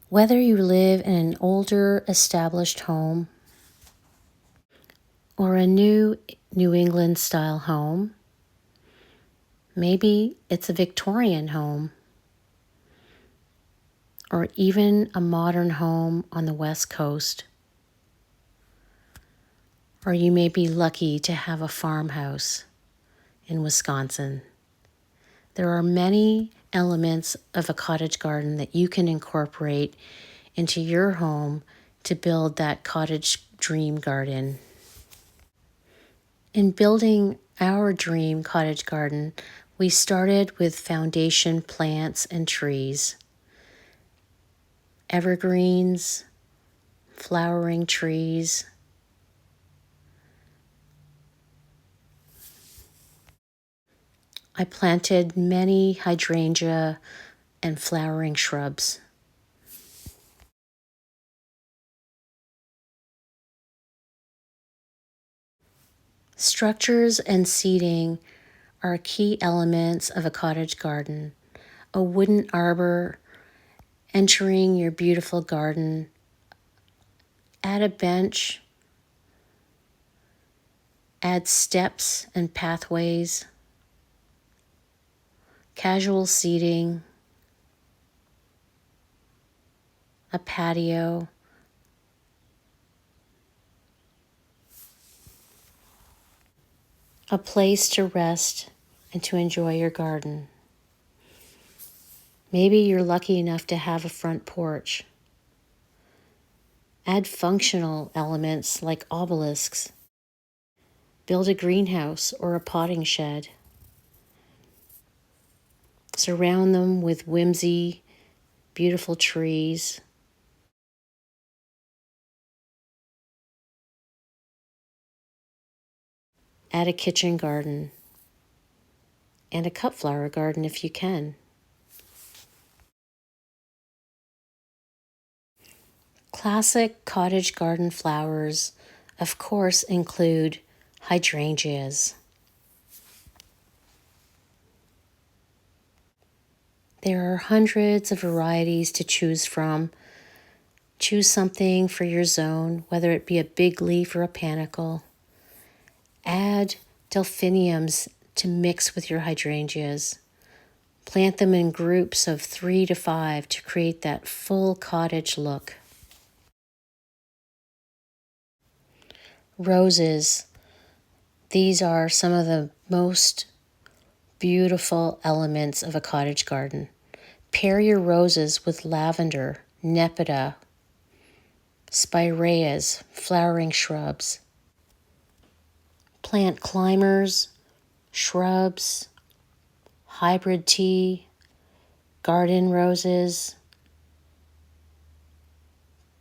Whether you live in an older, established home or a new New England style home, maybe it's a Victorian home, or even a modern home on the West Coast, or you may be lucky to have a farmhouse in Wisconsin. There are many elements of a cottage garden that you can incorporate into your home to build that cottage dream garden. In building our dream cottage garden, we started with foundation plants and trees, evergreens, flowering trees. I planted many hydrangea and flowering shrubs. Structures and seating are key elements of a cottage garden. A wooden arbor entering your beautiful garden. Add a bench. Add steps and pathways. Casual seating. A patio. A place to rest and to enjoy your garden. Maybe you're lucky enough to have a front porch. Add functional elements like obelisks. Build a greenhouse or a potting shed. Surround them with whimsy, beautiful trees. Add a kitchen garden and a cut flower garden if you can. Classic cottage garden flowers, of course, include hydrangeas. There are hundreds of varieties to choose from. Choose something for your zone, whether it be a big leaf or a panicle. Add delphiniums to mix with your hydrangeas. Plant them in groups of 3 to 5 to create that full cottage look. Roses. These are some of the most beautiful elements of a cottage garden. Pair your roses with lavender, nepeta, spireas, flowering shrubs. Plant climbers, shrubs, hybrid tea, garden roses,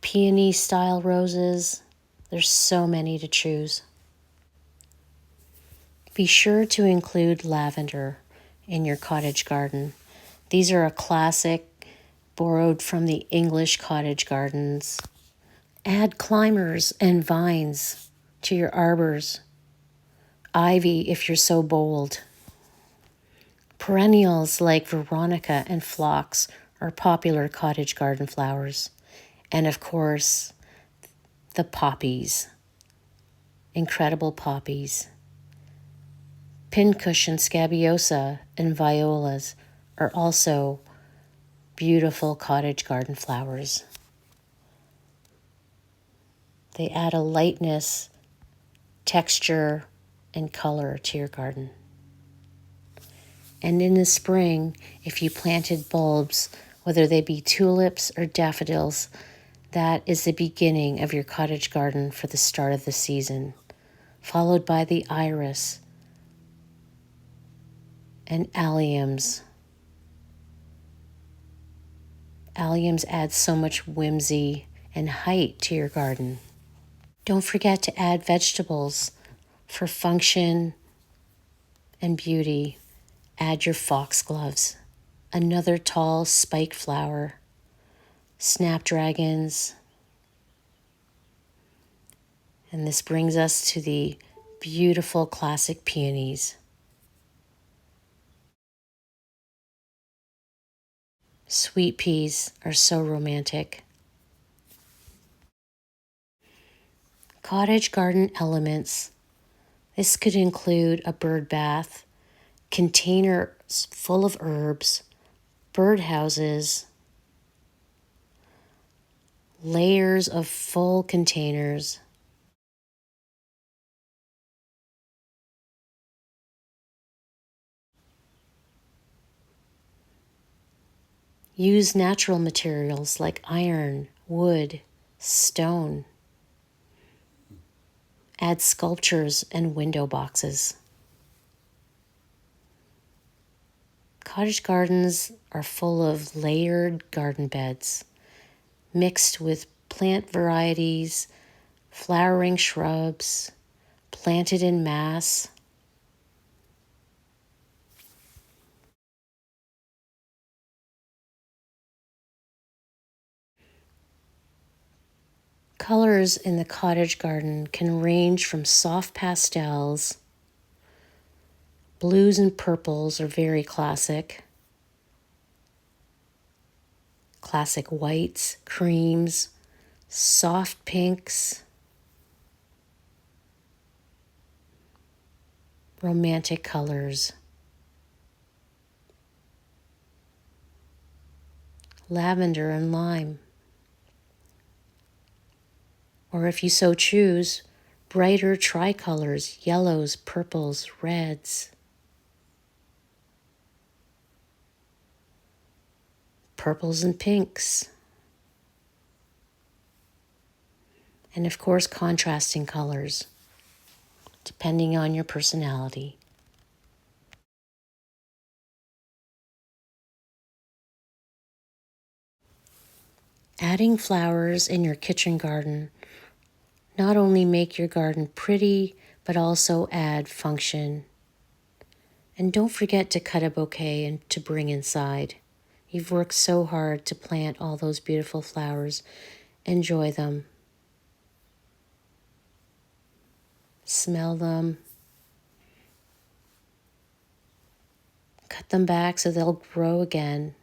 peony-style roses. There's so many to choose. Be sure to include lavender in your cottage garden. These are a classic borrowed from the English cottage gardens. Add climbers and vines to your arbors. Ivy if you're so bold. Perennials like veronica and phlox are popular cottage garden flowers. And of course, the poppies. Incredible poppies. Pincushion scabiosa and violas are also beautiful cottage garden flowers. They add a lightness, texture, and color to your garden. And in the spring, if you planted bulbs, whether they be tulips or daffodils, that is the beginning of your cottage garden for the start of the season, followed by the iris and alliums. Alliums add so much whimsy and height to your garden. Don't forget to add vegetables for function and beauty. Add your foxgloves, another tall spike flower, snapdragons, And this brings us to the beautiful classic peonies. Sweet peas are so romantic. Cottage garden elements. This could include a bird bath, containers full of herbs, birdhouses, layers of full containers. Use natural materials like iron, wood, stone. Add sculptures and window boxes. Cottage gardens are full of layered garden beds, mixed with plant varieties, flowering shrubs, planted in mass. Colors in the cottage garden can range from soft pastels. Blues and purples are very classic. Classic whites, creams, soft pinks, romantic colors. Lavender and lime. Or if you so choose, brighter tricolors, yellows, purples, reds. Purples and pinks. And of course, contrasting colors, depending on your personality. Adding flowers in your kitchen garden not only make your garden pretty, but also add function. And don't forget to cut a bouquet and to bring inside. You've worked so hard to plant all those beautiful flowers. Enjoy them. Smell them. Cut them back so they'll grow again.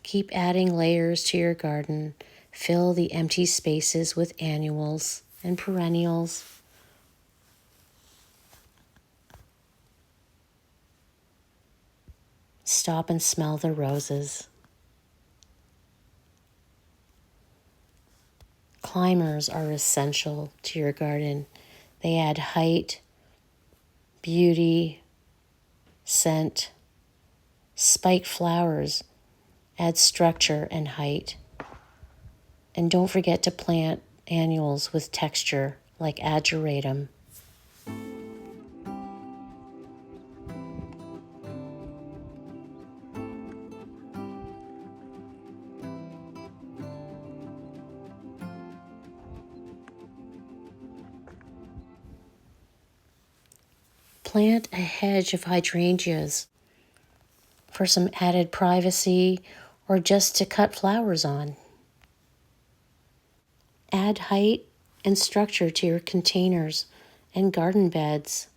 Keep adding layers to your garden. Fill the empty spaces with annuals and perennials. Stop and smell the roses. Climbers are essential to your garden. They add height, beauty, scent. Spiked flowers add structure and height. And don't forget to plant annuals with texture like ageratum. Plant a hedge of hydrangeas for some added privacy or just to cut flowers on. Add height and structure to your containers and garden beds.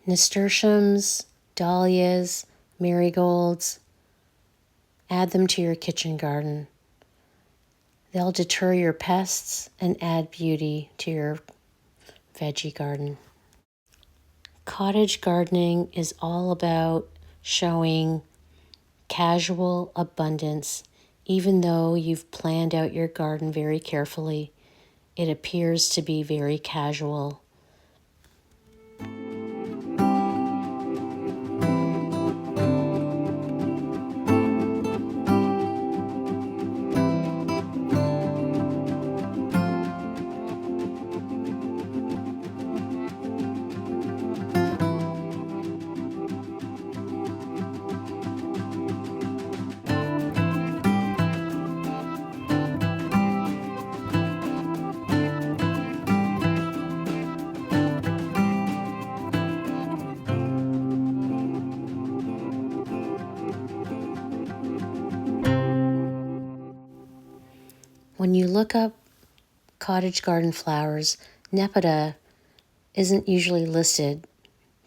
Nasturtiums, dahlias, marigolds, add them to your kitchen garden. They'll deter your pests and add beauty to your veggie garden. Cottage gardening is all about showing casual abundance. Even though you've planned out your garden very carefully, it appears to be very casual. When you look up cottage garden flowers, Nepeta isn't usually listed,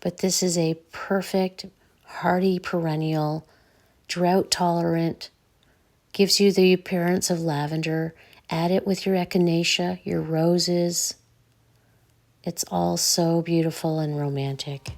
but this is a perfect, hardy perennial, drought tolerant, gives you the appearance of lavender. Add it with your echinacea, your roses. It's all so beautiful and romantic.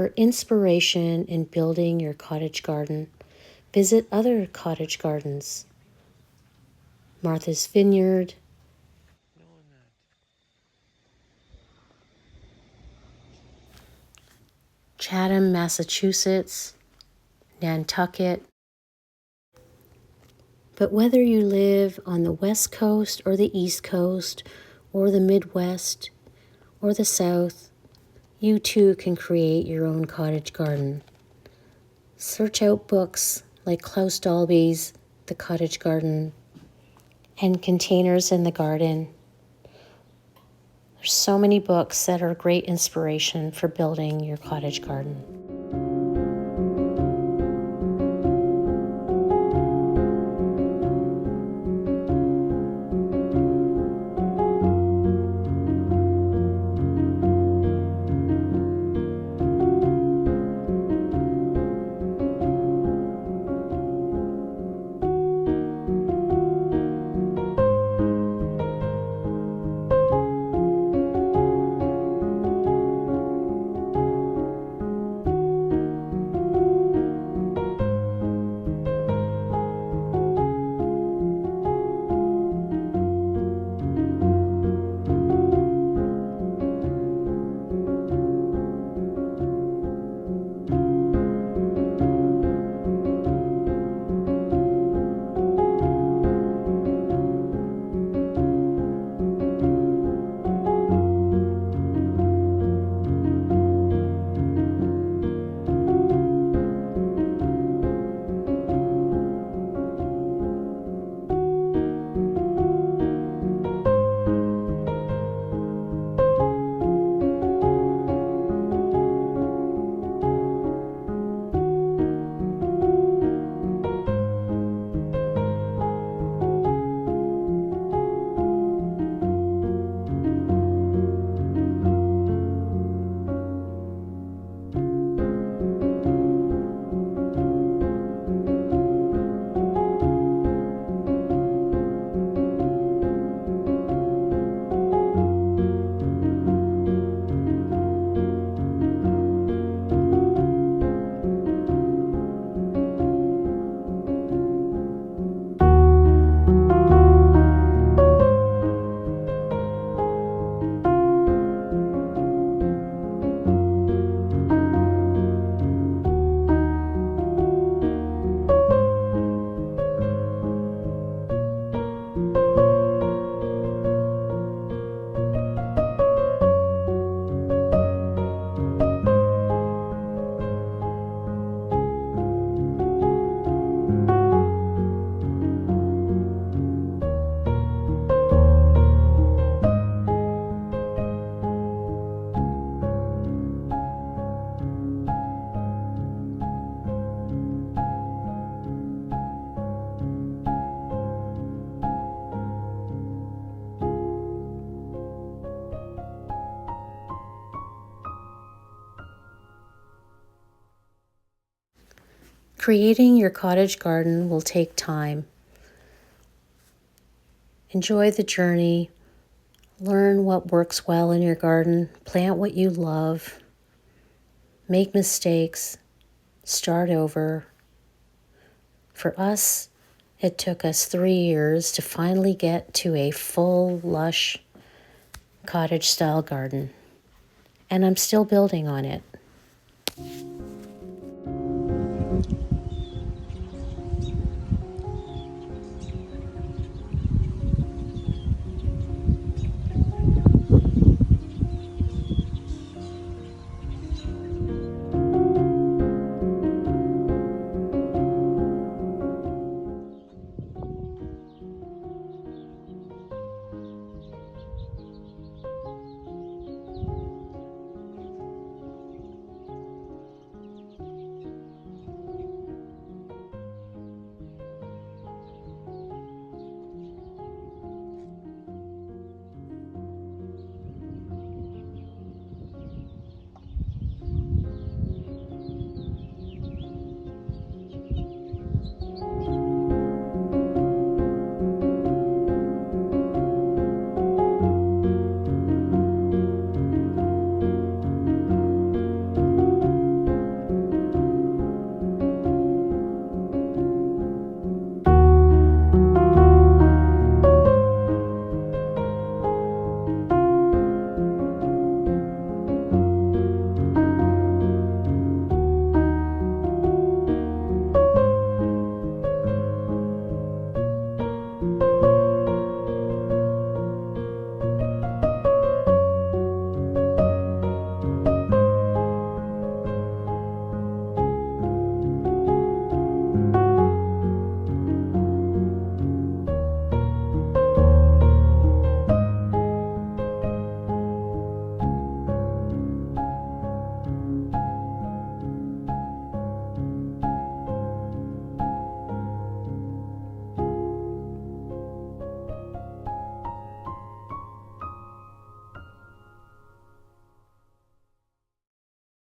For inspiration in building your cottage garden, visit other cottage gardens. Martha's Vineyard, Chatham, Massachusetts, Nantucket. But whether you live on the West Coast or the East Coast or the Midwest or the South, you too can create your own cottage garden. Search out books like Klaus Dalby's The Cottage Garden and Containers in the Garden. There's so many books that are great inspiration for building your cottage garden. Creating your cottage garden will take time. Enjoy the journey. Learn what works well in your garden. Plant what you love. Make mistakes. Start over. For us, it took us 3 years to finally get to a full, lush cottage-style garden. And I'm still building on it.